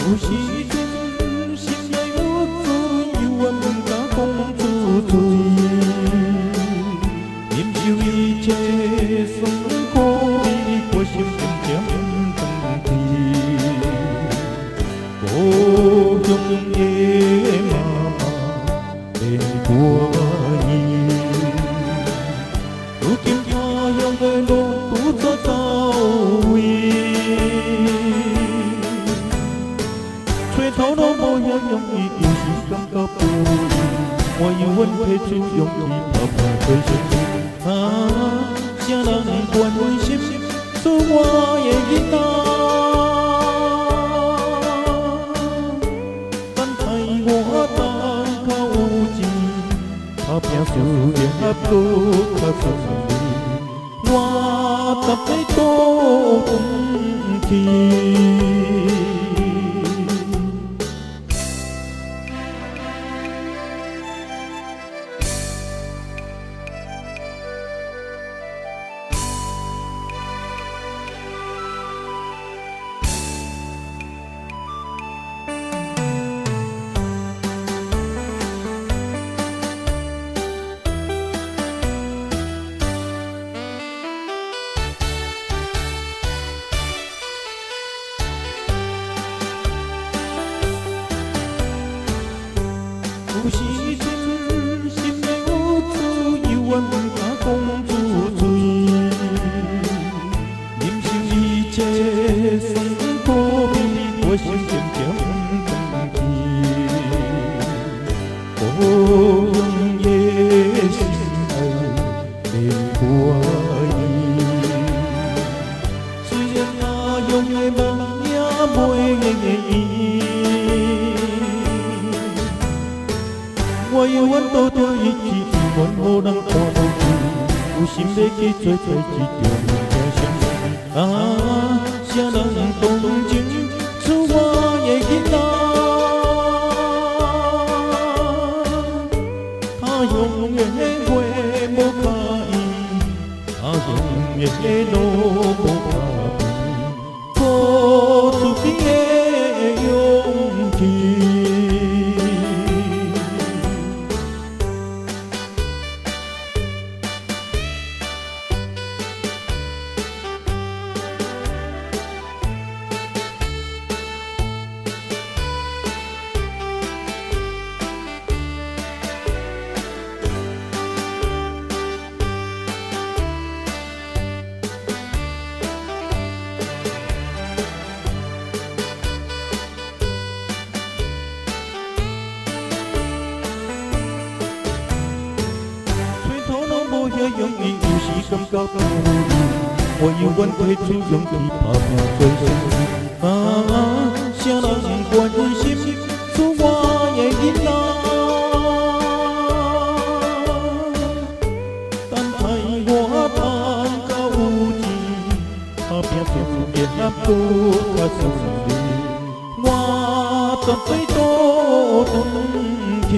有時陣心內有水，有我們甲講出嘴，忍受一切酸苦味，我心漸漸長氣。故鄉的媽媽變過意，如今他鄉的路不再走位。頭腦無遐容易，有時感覺不易。我有阮提出勇氣，拋拋對手。啥人關心做我的囡仔？等待我當較有錢，打拼事業閣較順利，我搭在倒轉去。有時陣心內有水，有我們甲講出嘴，忍受一切酸苦味，我心漸漸長氣。故鄉的心愛變過意，雖然那鄉的夢也袂圓。我有阮倒着一支，願無人看無起，有心要去做代志，着物件相信。啥人同情出我的囡仔？他鄉的花無開，他鄉的路無行，付出去的勇氣。無遐容易，有時感覺不易。我有阮提出勇氣，打拼做生意。啥人關心做我的囡仔？等待我當較有錢，打拼事業閣較順利，我絕對倒轉去。